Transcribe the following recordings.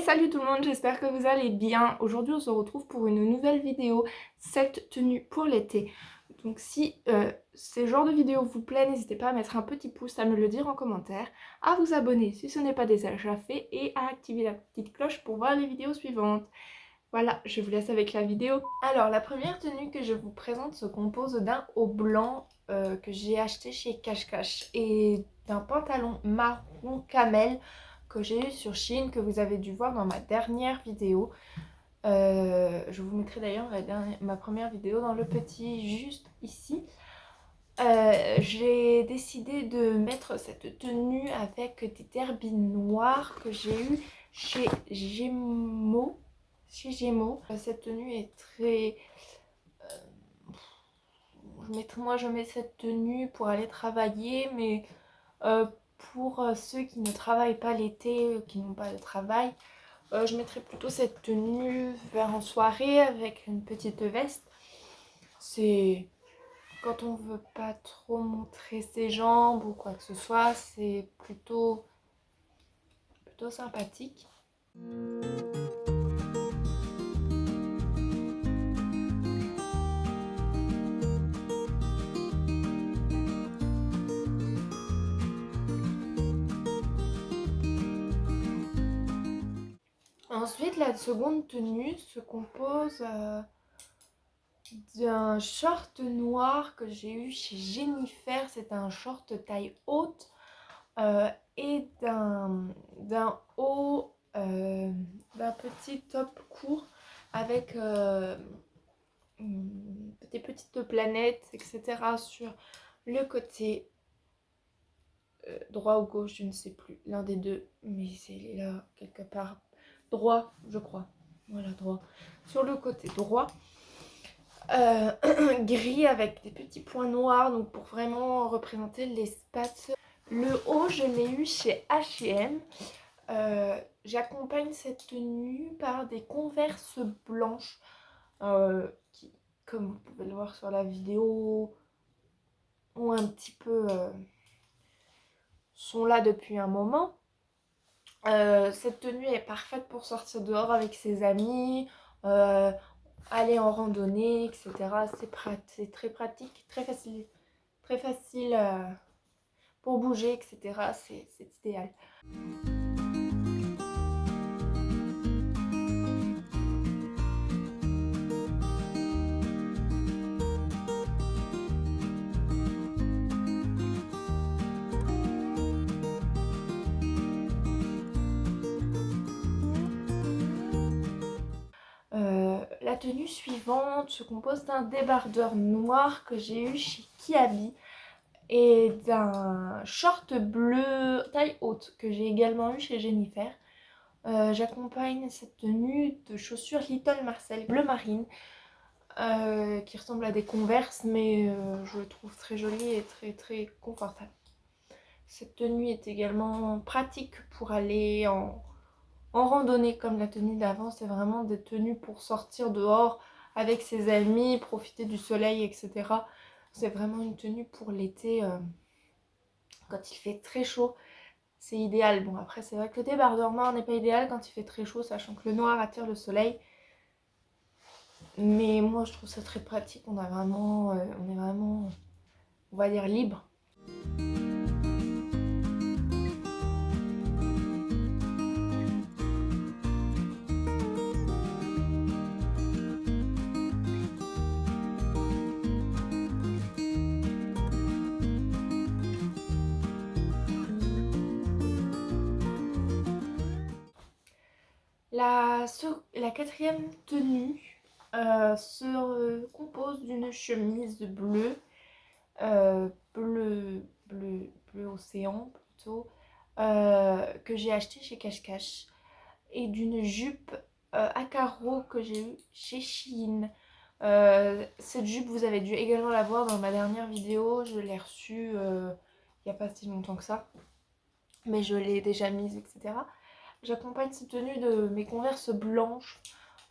Salut tout le monde, j'espère que vous allez bien. Aujourd'hui on se retrouve pour une nouvelle vidéo, cette tenue pour l'été. Donc si ces genres de vidéos vous plaît, n'hésitez pas à mettre un petit pouce, à me le dire en commentaire, à vous abonner si ce n'est pas déjà fait et à activer la petite cloche pour voir les vidéos suivantes. Voilà, je vous laisse avec la vidéo. Alors la première tenue que je vous présente se compose d'un haut blanc que j'ai acheté chez Cash Cash et d'un pantalon marron camel que j'ai eu sur Shein, que vous avez dû voir dans ma dernière vidéo. Je vous mettrai d'ailleurs ma première vidéo dans le petit juste ici. J'ai décidé de mettre cette tenue avec des derbys noirs que j'ai eu chez Gémeaux. Cette tenue est très... Moi je mets cette tenue pour aller travailler, mais pour ceux qui ne travaillent pas l'été, qui n'ont pas de travail, je mettrais plutôt cette tenue vers en soirée avec une petite veste. C'est quand on veut pas trop montrer ses jambes ou quoi que ce soit, c'est plutôt sympathique. Ensuite, la seconde tenue se compose d'un short noir que j'ai eu chez Jennifer. C'est un short taille haute et d'un haut, d'un petit top court avec des petites planètes, etc. sur le côté droit ou gauche, je ne sais plus, l'un des deux, mais c'est là quelque part. Droit, je crois. Voilà, droit. Sur le côté droit. Gris avec des petits points noirs, donc pour vraiment représenter l'espace. Le haut, je l'ai eu chez H&M. J'accompagne cette tenue par des Converse blanches qui, comme vous pouvez le voir sur la vidéo, ont un petit peu sont là depuis un moment. Cette tenue est parfaite pour sortir dehors avec ses amis, aller en randonnée, etc. C'est très pratique, très facile pour bouger, etc. C'est idéal. La tenue suivante se compose d'un débardeur noir que j'ai eu chez Kiabi et d'un short bleu taille haute que j'ai également eu chez Jennifer. J'accompagne cette tenue de chaussures Little Marcel bleu marine qui ressemble à des Converse, mais je le trouve très joli et très confortable. Cette tenue est également pratique pour aller en randonnée comme la tenue d'avant. C'est vraiment des tenues pour sortir dehors avec ses amis, profiter du soleil, etc. C'est vraiment une tenue pour l'été quand il fait très chaud. C'est idéal. Bon, après c'est vrai que le débardeur noir n'est pas idéal quand il fait très chaud, sachant que le noir attire le soleil. Mais moi je trouve ça très pratique. On est vraiment, on va dire, libre. La quatrième tenue se compose d'une chemise bleue, bleu océan plutôt, que j'ai acheté chez Cash Cash, et d'une jupe à carreaux que j'ai eu chez Shein. Cette jupe, vous avez dû également la voir dans ma dernière vidéo. Je l'ai reçue il n'y a pas si longtemps que ça, mais je l'ai déjà mise, etc. J'accompagne cette tenue de mes Converse blanches.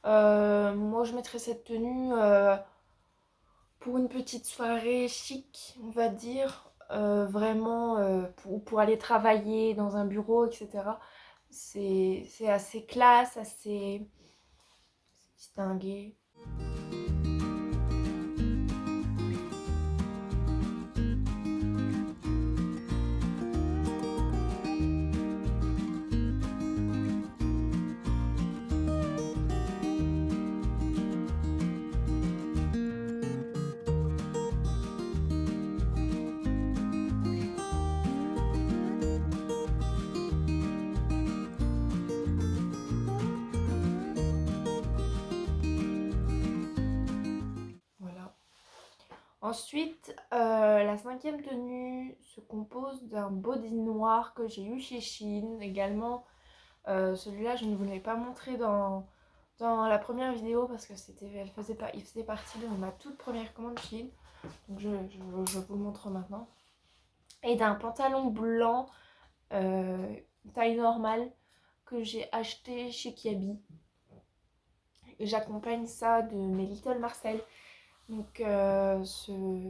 Moi, je mettrais cette tenue pour une petite soirée chic, on va dire. Vraiment pour aller travailler dans un bureau, etc. c'est assez classe, assez distingué. Voilà. Ensuite, la cinquième tenue se compose d'un body noir que j'ai eu chez Shein également. Celui-là, je ne vous l'avais pas montré dans la première vidéo parce que il faisait partie de ma toute première commande Shein. Donc je vous le montre maintenant. Et d'un pantalon blanc taille normale que j'ai acheté chez Kiabi. Et j'accompagne ça de mes Little Marcel. Donc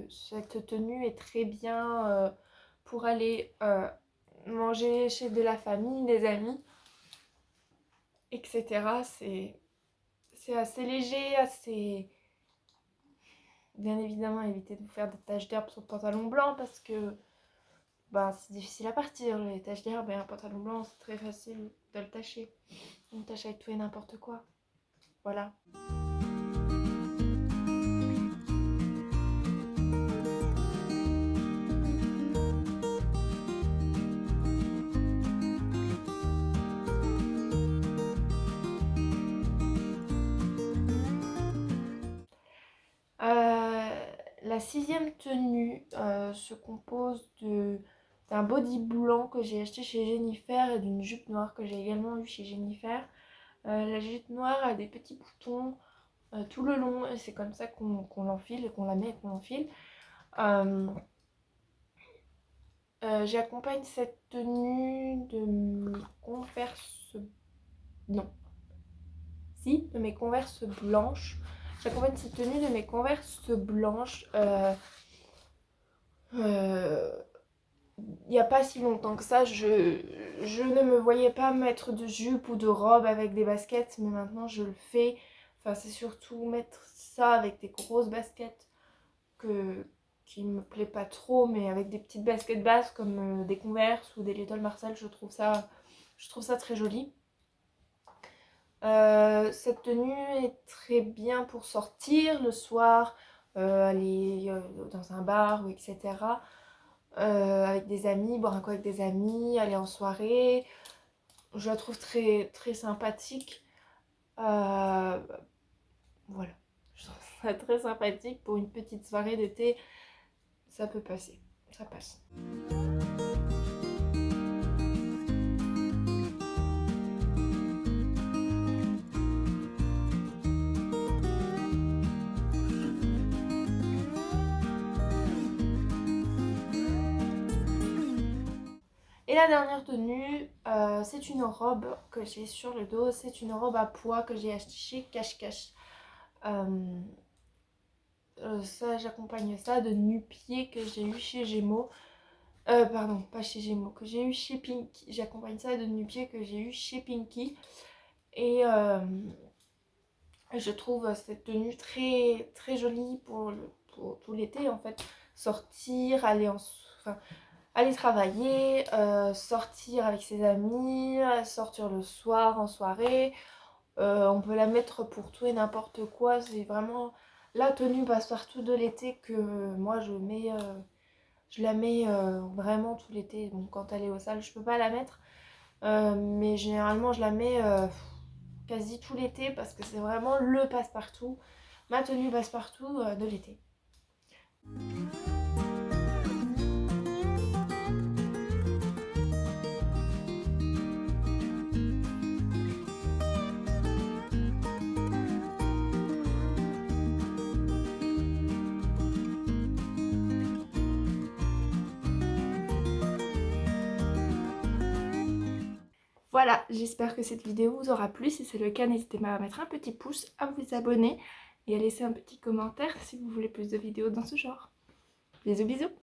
cette tenue est très bien pour aller manger chez de la famille, des amis, etc. C'est assez léger, assez... Bien évidemment, éviter de vous faire des taches d'herbe sur le pantalon blanc parce que c'est difficile à partir. Les taches d'herbe et un pantalon blanc, c'est très facile de le tacher. On tâche avec tout et n'importe quoi. Voilà. La sixième tenue se compose d'un body blanc que j'ai acheté chez Jennifer et d'une jupe noire que j'ai également eue chez Jennifer. La jupe noire a des petits boutons tout le long et c'est comme ça qu'on l'enfile et qu'on la met et qu'on l'enfile. J'accompagne cette tenue de mes Converse... Non. Si, de mes Converse blanches. J'accompagne cette tenue de mes Converse blanches. Il n'y a pas si longtemps que ça, je ne me voyais pas mettre de jupe ou de robe avec des baskets, mais maintenant je le fais. Enfin, c'est surtout mettre ça avec des grosses baskets qui me plaît pas trop, mais avec des petites baskets basses comme des Converse ou des Little Marcel, je trouve ça très joli. Cette tenue est très bien pour sortir le soir, aller dans un bar, ou etc. Avec des amis, boire un coup avec des amis, aller en soirée. Je la trouve très, très sympathique. Voilà. Je trouve ça très sympathique pour une petite soirée d'été. Ça peut passer. Ça passe. Et la dernière tenue, c'est une robe que j'ai sur le dos. C'est une robe à pois que j'ai achetée chez Cache Cache. Ça, j'accompagne ça de nu-pieds que j'ai eu chez Gémeaux. Pardon, pas chez Gémeaux, que j'ai eu chez Pinky. J'accompagne ça de nu-pieds que j'ai eu chez Pinky. Et je trouve cette tenue très, très jolie pour tout l'été en fait. Sortir, aller travailler, sortir avec ses amis, sortir le soir en soirée. On peut la mettre pour tout et n'importe quoi. C'est vraiment la tenue passe-partout de l'été que moi je la mets vraiment tout l'été. Donc quand elle est au sale, je peux pas la mettre. Mais généralement je la mets quasi tout l'été parce que c'est vraiment le passe-partout. Ma tenue passe-partout de l'été. Voilà, j'espère que cette vidéo vous aura plu. Si c'est le cas, n'hésitez pas à mettre un petit pouce, à vous abonner et à laisser un petit commentaire si vous voulez plus de vidéos dans ce genre. Bisous bisous.